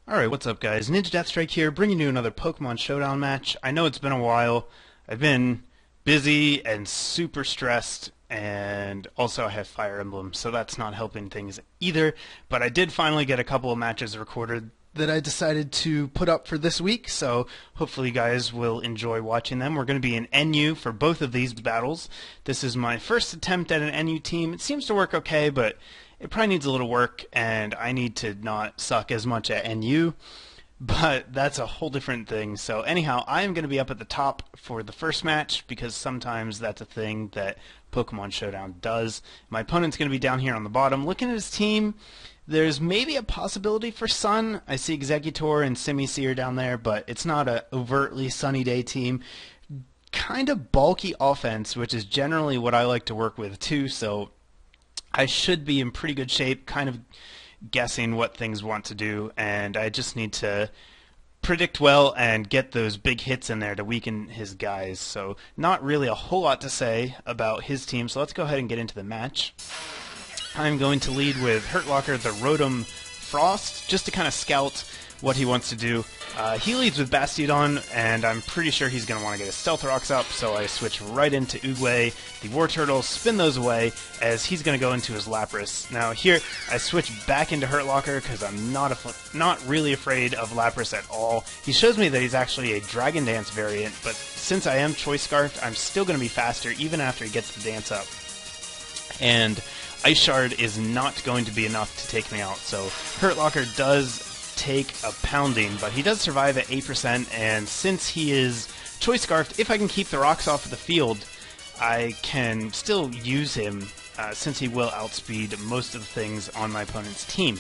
Alright, what's up guys? NinjaDeathStrike here, bringing you another Pokemon Showdown match. I know it's been a while. I've been busy and super stressed, and also I have Fire Emblem, so that's not helping things either. But I did finally get a couple of matches recorded that I decided to put up for this week, so hopefully you guys will enjoy watching them. We're going to be in NU for both of these battles. This is my first attempt at an NU team. It seems to work okay, but it probably needs a little work, and I need to not suck as much at NU, but that's a whole different thing. So anyhow, I am going to be up at the top for the first match, because sometimes that's a thing that Pokemon Showdown does. My opponent's going to be down here on the bottom. Looking at his team, there's maybe a possibility for Sun. I see Exeggutor and Simisear down there, but it's not an overtly Sunny Day team. Kind of bulky offense, which is generally what I like to work with too, so I should be in pretty good shape, kind of guessing what things want to do, and I just need to predict well and get those big hits in there to weaken his guys. So not really a whole lot to say about his team, so let's go ahead and get into the match. I'm going to lead with Hurtlocker the Rotom Frost, just to kind of scout what he wants to do. He leads with Bastiodon, and I'm pretty sure he's going to want to get his Stealth Rocks up, so I switch right into Oogway, the War Turtle, spin those away, as he's going to go into his Lapras. Now here, I switch back into Hurtlocker, because I'm not really afraid of Lapras at all. He shows me that he's actually a Dragon Dance variant, but since I am Choice Scarfed, I'm still going to be faster, even after he gets the dance up. And Ice Shard is not going to be enough to take me out, so Hurtlocker does take a pounding, but he does survive at 8%, and since he is Choice Scarfed, if I can keep the rocks off of the field, I can still use him, since he will outspeed most of the things on my opponent's team.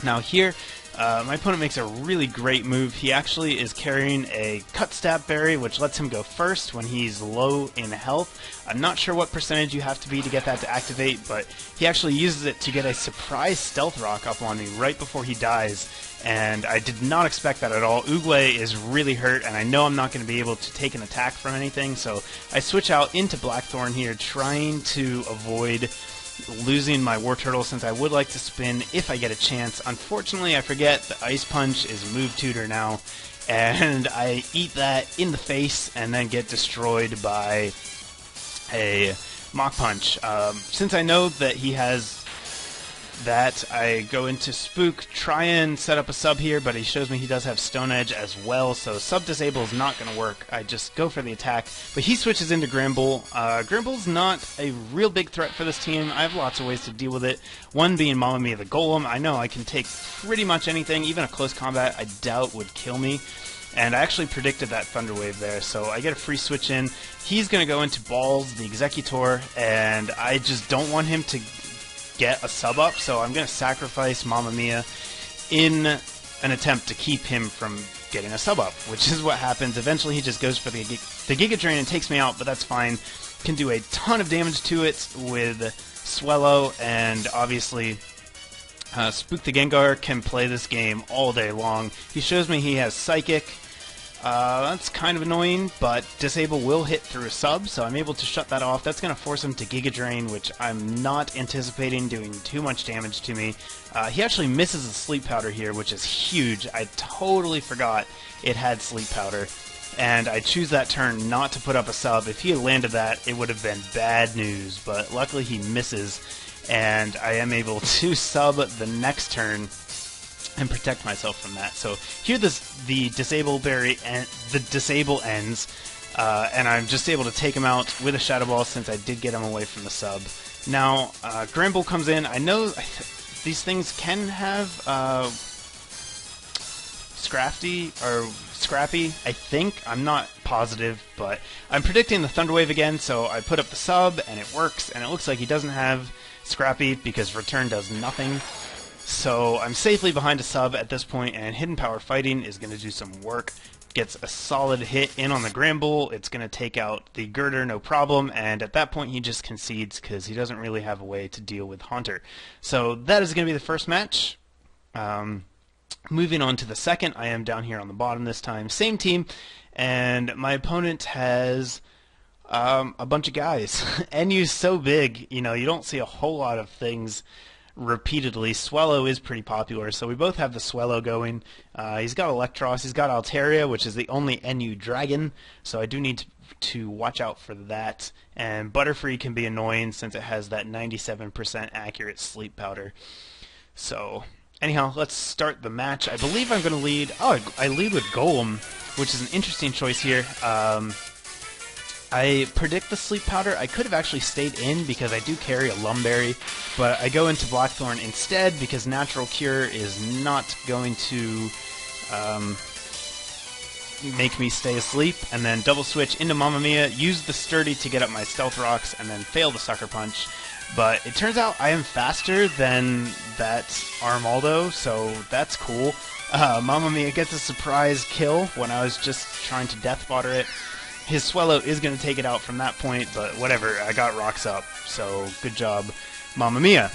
Now here, my opponent makes a really great move. He actually is carrying a Cut Stab Berry, which lets him go first when he's low in health. I'm not sure what percentage you have to be to get that to activate, but he actually uses it to get a surprise Stealth Rock up on me right before he dies, and I did not expect that at all. Oogway is really hurt, and I know I'm not going to be able to take an attack from anything, so I switch out into Blackthorn here, trying to avoid losing my War Turtle, since I would like to spin if I get a chance. Unfortunately, I forget the Ice Punch is move tutor now, and I eat that in the face and then get destroyed by a Mach Punch. Since I know that he has that, I go into Spook, try and set up a sub here, but he shows me he does have Stone Edge as well, so sub disable is not going to work. I just go for the attack, but he switches into Grimble. Grimble's not a real big threat for this team. I have lots of ways to deal with it. One being Mamma Mia the Golem. I know I can take pretty much anything, even a close combat I doubt would kill me. And I actually predicted that Thunder Wave there, so I get a free switch in. He's going to go into Balls, the Exeggutor, and I just don't want him to get a sub up, so I'm going to sacrifice Mamma Mia in an attempt to keep him from getting a sub up, which is what happens. Eventually he just goes for the Giga Drain and takes me out, but that's fine. Can do a ton of damage to it with Swellow, and obviously Spook the Gengar can play this game all day long. He shows me he has Psychic. That's kind of annoying, but Disable will hit through a sub, so I'm able to shut that off. That's going to force him to Giga Drain, which I'm not anticipating doing too much damage to me. He actually misses a Sleep Powder here, which is huge. I totally forgot it had Sleep Powder, and I choose that turn not to put up a sub. If he had landed that, it would have been bad news, but luckily he misses, and I am able to sub the next turn and protect myself from that. So here the Disable Berry and the Disable ends, and I'm just able to take him out with a Shadow Ball since I did get him away from the sub. Now Gramble comes in. I know these things can have Scrappy, I think. I'm not positive, but I'm predicting the Thunder Wave again, so I put up the sub and it works, and it looks like he doesn't have Scrappy because Return does nothing. So I'm safely behind a sub at this point, and Hidden Power Fighting is going to do some work. Gets a solid hit in on the Gramble. It's going to take out the Girder, no problem, and at that point he just concedes because he doesn't really have a way to deal with Haunter. So that is going to be the first match. Moving on to the second, I am down here on the bottom this time. Same team, and my opponent has a bunch of guys. NU's so big, you know, you don't see a whole lot of things repeatedly. Swellow is pretty popular, so we both have the Swellow going. He's got Electros, he's got Altaria, which is the only NU Dragon, so I do need to watch out for that. And Butterfree can be annoying since it has that 97% accurate Sleep Powder. So, anyhow, let's start the match. I believe I'm going to lead... Oh, I lead with Golem, which is an interesting choice here. I predict the Sleep Powder. I could have actually stayed in because I do carry a Lumberry, but I go into Blackthorn instead because Natural Cure is not going to make me stay asleep, and then double switch into Mamma Mia, use the Sturdy to get up my Stealth Rocks, and then fail the Sucker Punch. But it turns out I am faster than that Armaldo, so that's cool. Mamma Mia gets a surprise kill when I was just trying to Death Fodder it. His Swellow is going to take it out from that point, but whatever, I got Rocks up, so good job, Mamma Mia.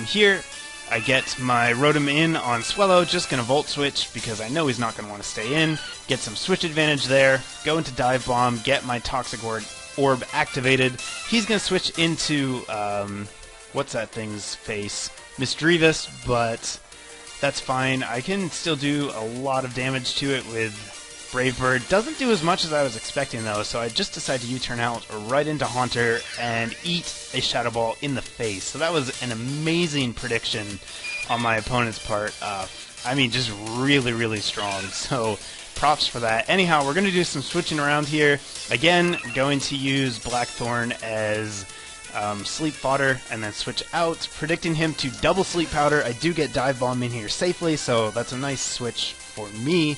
Here, I get my Rotom in on Swellow, just going to Volt Switch, because I know he's not going to want to stay in, get some Switch advantage there, go into Dive Bomb, get my Toxic Orb activated. He's going to switch into, what's that thing's face? Misdreavus, but that's fine. I can still do a lot of damage to it with Brave Bird. Doesn't do as much as I was expecting though, so I just decided to U-turn out right into Haunter and eat a Shadow Ball in the face. So that was an amazing prediction on my opponent's part. I mean, just really, really strong. So props for that. Anyhow, we're going to do some switching around here. Again, going to use Blackthorn as Sleep Fodder and then switch out, predicting him to double Sleep Powder. I do get Dive Bomb in here safely, so that's a nice switch for me.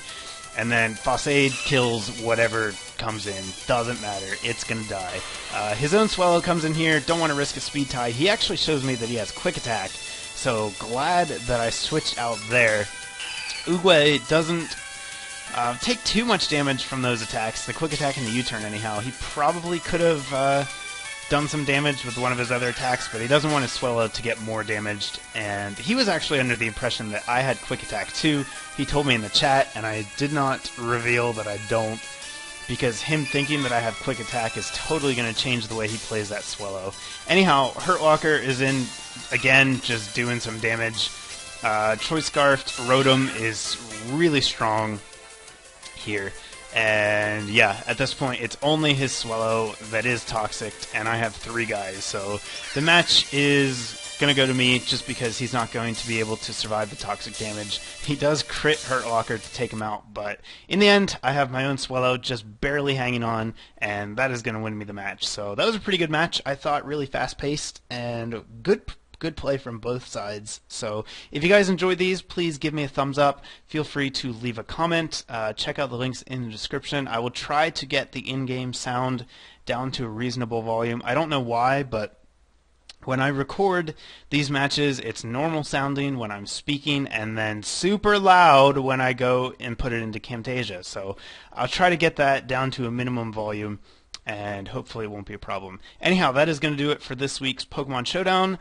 And then Faussade kills whatever comes in. Doesn't matter. It's going to die. His own Swellow comes in here. Don't want to risk a Speed Tie. He actually shows me that he has Quick Attack. So glad that I switched out there. Oogway doesn't take too much damage from those attacks. The Quick Attack and the U-turn anyhow. He probably could have done some damage with one of his other attacks, but he doesn't want his Swellow to get more damaged, and he was actually under the impression that I had Quick Attack too. He told me in the chat, and I did not reveal that I don't, because him thinking that I have Quick Attack is totally going to change the way he plays that Swellow. Anyhow, Hurt Locker is in, again, just doing some damage. Choice Scarfed Rotom is really strong here. And yeah, at this point, it's only his Swellow that is toxic, and I have 3 guys. So the match is going to go to me just because he's not going to be able to survive the toxic damage. He does crit Hurt Locker to take him out, but in the end, I have my own Swellow just barely hanging on, and that is going to win me the match. So that was a pretty good match. I thought really fast-paced and good play from both sides. So if you guys enjoyed these, please give me a thumbs up. Feel free to leave a comment. Check out the links in the description. I will try to get the in-game sound down to a reasonable volume. I don't know why, but when I record these matches, it's normal sounding when I'm speaking and then super loud when I go and put it into Camtasia. So I'll try to get that down to a minimum volume, and hopefully it won't be a problem. Anyhow, that is going to do it for this week's Pokemon Showdown.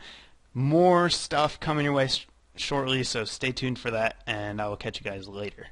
More stuff coming your way shortly, so stay tuned for that, and I will catch you guys later.